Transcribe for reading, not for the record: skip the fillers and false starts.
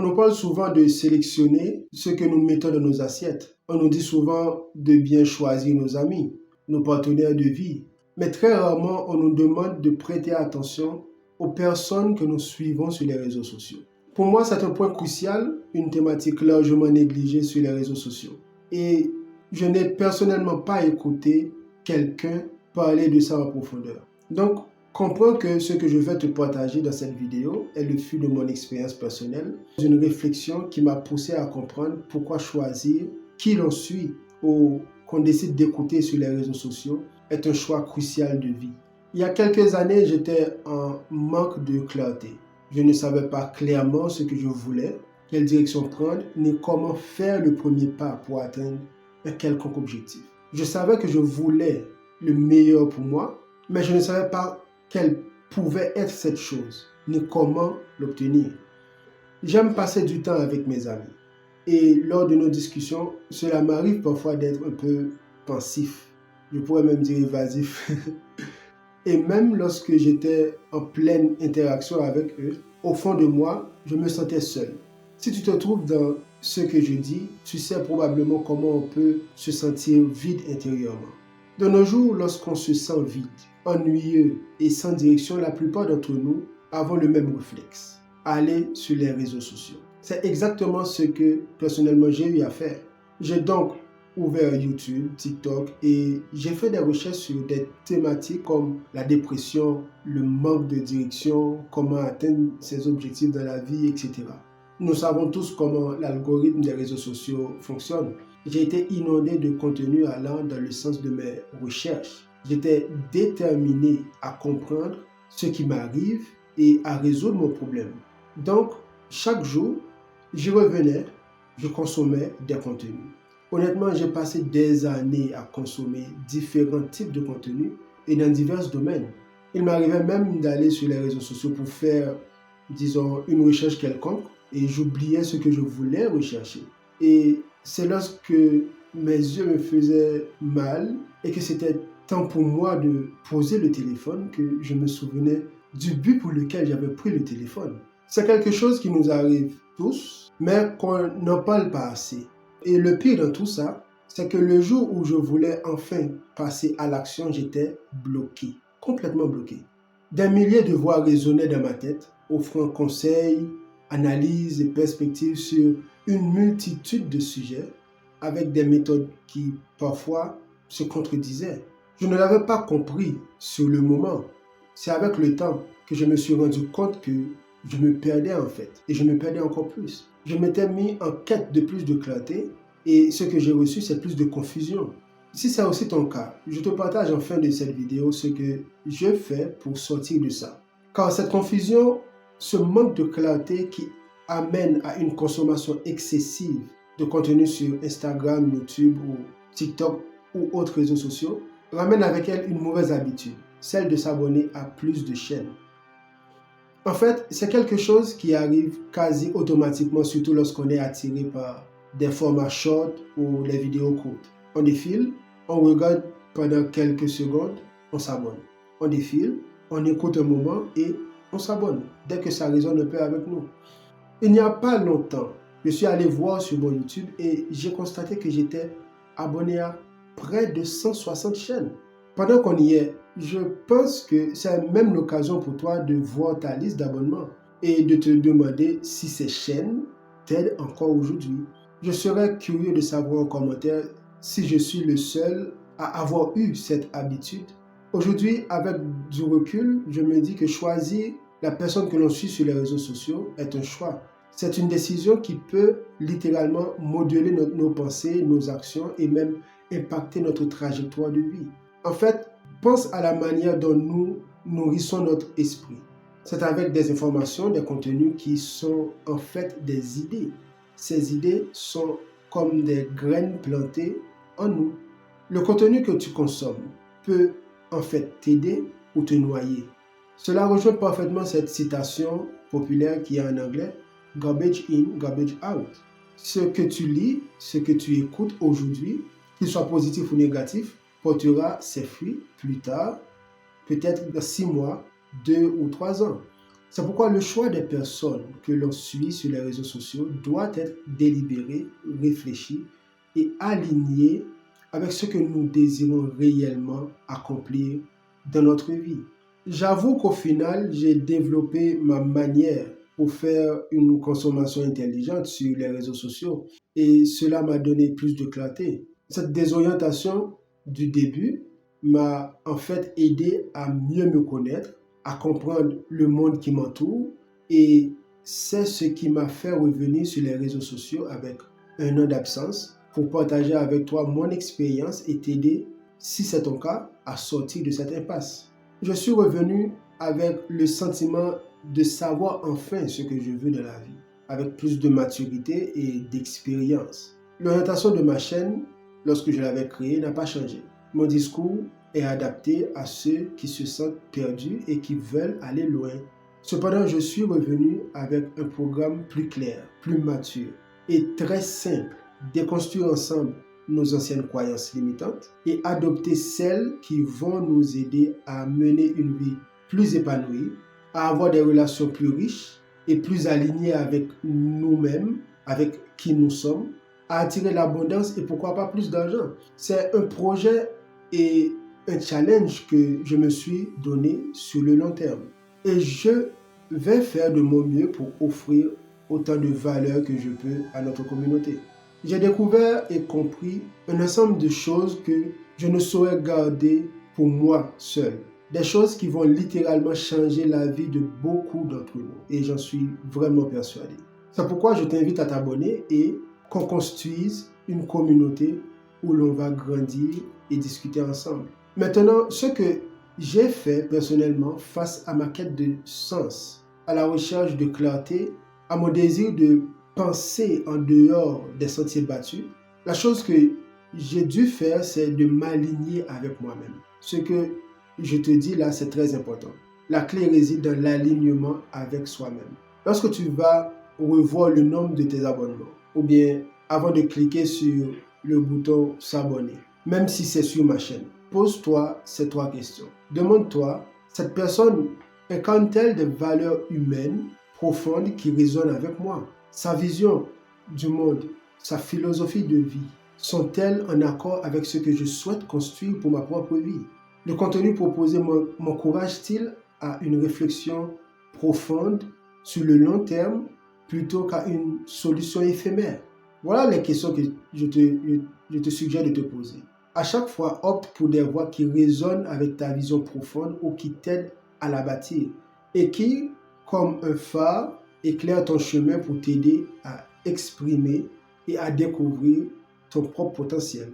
nous parle souvent de sélectionner ce que nous mettons dans nos assiettes. On nous dit souvent de bien choisir nos amis, nos partenaires de vie. Mais très rarement, on nous demande de prêter attention aux personnes que nous suivons sur les réseaux sociaux. Pour moi, c'est un point crucial, une thématique largement négligée sur les réseaux sociaux. Et je n'ai personnellement pas écouté quelqu'un parler de ça en profondeur. Donc, comprends que ce que je vais te partager dans cette vidéo est le fruit de mon expérience personnelle, une réflexion qui m'a poussé à comprendre pourquoi choisir qui l'on suit ou qu'on décide d'écouter sur les réseaux sociaux est un choix crucial de vie. Il y a quelques années, j'étais en manque de clarté. Je ne savais pas clairement ce que je voulais, quelle direction prendre, ni comment faire le premier pas pour atteindre un quelconque objectif. Je savais que je voulais le meilleur pour moi, mais je ne savais pas quelle pouvait être cette chose, ni comment l'obtenir. J'aime passer du temps avec mes amis. Et lors de nos discussions, cela m'arrive parfois d'être un peu pensif. Je pourrais même dire évasif. Et même lorsque j'étais en pleine interaction avec eux, au fond de moi, je me sentais seul. Si tu te trouves dans ce que je dis, tu sais probablement comment on peut se sentir vide intérieurement. De nos jours, lorsqu'on se sent vide, ennuyeux et sans direction, la plupart d'entre nous avons le même réflexe: aller sur les réseaux sociaux. C'est exactement ce que personnellement j'ai eu à faire. J'ai donc ouvert YouTube, TikTok et j'ai fait des recherches sur des thématiques comme la dépression, le manque de direction, comment atteindre ses objectifs dans la vie, etc. Nous savons tous comment l'algorithme des réseaux sociaux fonctionne. J'ai été inondé de contenu allant dans le sens de mes recherches. J'étais déterminé à comprendre ce qui m'arrive et à résoudre mon problème. Donc, chaque jour, j'y revenais, je consommais des contenus. Honnêtement, j'ai passé des années à consommer différents types de contenus et dans divers domaines. Il m'arrivait même d'aller sur les réseaux sociaux pour faire, disons, une recherche quelconque et j'oubliais ce que je voulais rechercher. Et c'est lorsque mes yeux me faisaient mal et que c'était temps pour moi de poser le téléphone que je me souvenais du but pour lequel j'avais pris le téléphone. C'est quelque chose qui nous arrive tous, mais qu'on n'en parle pas assez. Et le pire dans tout ça, c'est que le jour où je voulais enfin passer à l'action, j'étais bloqué, complètement bloqué. Des milliers de voix résonnaient dans ma tête, offrant conseils, analyses et perspectives sur une multitude de sujets, avec des méthodes qui parfois se contredisaient. Je ne l'avais pas compris sur le moment. C'est avec le temps que je me suis rendu compte que je me perdais en fait, et je me perdais encore plus. Je m'étais mis en quête de plus de clarté, et ce que j'ai reçu, c'est plus de confusion. Si c'est aussi ton cas, je te partage en fin de cette vidéo ce que je fais pour sortir de ça. Car cette confusion, ce manque de clarté qui amène à une consommation excessive de contenu sur Instagram, YouTube ou TikTok ou autres réseaux sociaux, ramène avec elle une mauvaise habitude, celle de s'abonner à plus de chaînes. En fait, c'est quelque chose qui arrive quasi automatiquement, surtout lorsqu'on est attiré par des formats short ou les vidéos courtes. On défile, on regarde pendant quelques secondes, on s'abonne. On défile, on écoute un moment et on s'abonne dès que ça résonne un peu avec nous. Il n'y a pas longtemps, je suis allé voir sur mon YouTube et j'ai constaté que j'étais abonné à près de 160 chaînes. Pendant qu'on y est, je pense que c'est même l'occasion pour toi de voir ta liste d'abonnements et de te demander si ces chaînes t'aident encore aujourd'hui. Je serais curieux de savoir en commentaire si je suis le seul à avoir eu cette habitude. Aujourd'hui, avec du recul, je me dis que choisir la personne que l'on suit sur les réseaux sociaux est un choix. C'est une décision qui peut littéralement modeler nos pensées, nos actions et même impacter notre trajectoire de vie. En fait, pense à la manière dont nous nourrissons notre esprit. C'est avec des informations, des contenus qui sont en fait des idées. Ces idées sont comme des graines plantées en nous. Le contenu que tu consommes peut en fait t'aider ou te noyer. Cela rejoint parfaitement cette citation populaire qui est en anglais: garbage in, garbage out. Ce que tu lis, ce que tu écoutes aujourd'hui, qu'il soit positif ou négatif, portera ses fruits plus tard, peut-être dans 6 mois, 2 ou 3 ans. C'est pourquoi le choix des personnes que l'on suit sur les réseaux sociaux doit être délibéré, réfléchi et aligné avec ce que nous désirons réellement accomplir dans notre vie. J'avoue qu'au final, j'ai développé ma manière pour faire une consommation intelligente sur les réseaux sociaux et cela m'a donné plus de clarté. Cette désorientation du début m'a en fait aidé à mieux me connaître, à comprendre le monde qui m'entoure et c'est ce qui m'a fait revenir sur les réseaux sociaux avec un an d'absence pour partager avec toi mon expérience et t'aider, si c'est ton cas, à sortir de cette impasse. Je suis revenu avec le sentiment de savoir enfin ce que je veux de la vie, avec plus de maturité et d'expérience. L'orientation de ma chaîne, lorsque je l'avais créée, n'a pas changé. Mon discours est adapté à ceux qui se sentent perdus et qui veulent aller loin. Cependant, je suis revenu avec un programme plus clair, plus mature et très simple. Déconstruire ensemble nos anciennes croyances limitantes et adopter celles qui vont nous aider à mener une vie plus épanouie, à avoir des relations plus riches et plus alignées avec nous-mêmes, avec qui nous sommes, à attirer l'abondance et pourquoi pas plus d'argent. C'est un projet et un challenge que je me suis donné sur le long terme. Et je vais faire de mon mieux pour offrir autant de valeur que je peux à notre communauté. J'ai découvert et compris un ensemble de choses que je ne saurais garder pour moi seul. Des choses qui vont littéralement changer la vie de beaucoup d'entre nous. Et j'en suis vraiment persuadé. C'est pourquoi je t'invite à t'abonner et qu'on construise une communauté où l'on va grandir et discuter ensemble. Maintenant, ce que j'ai fait personnellement face à ma quête de sens, à la recherche de clarté, à mon désir de penser en dehors des sentiers battus, la chose que j'ai dû faire, c'est de m'aligner avec moi-même. Ce que je te dis là, c'est très important. La clé réside dans l'alignement avec soi-même. Lorsque tu vas revoir le nombre de tes abonnements, ou bien avant de cliquer sur le bouton s'abonner, même si c'est sur ma chaîne, pose-toi ces 3 questions. Demande-toi, cette personne incarne-t-elle des valeurs humaines profondes qui résonnent avec moi? Sa vision du monde, sa philosophie de vie, sont-elles en accord avec ce que je souhaite construire pour ma propre vie? Le contenu proposé m'encourage-t-il à une réflexion profonde sur le long terme plutôt qu'à une solution éphémère? Voilà les questions que je te suggère de te poser. À chaque fois, opte pour des voies qui résonnent avec ta vision profonde ou qui t'aident à la bâtir et qui, comme un phare, éclairent ton chemin pour t'aider à exprimer et à découvrir ton propre potentiel.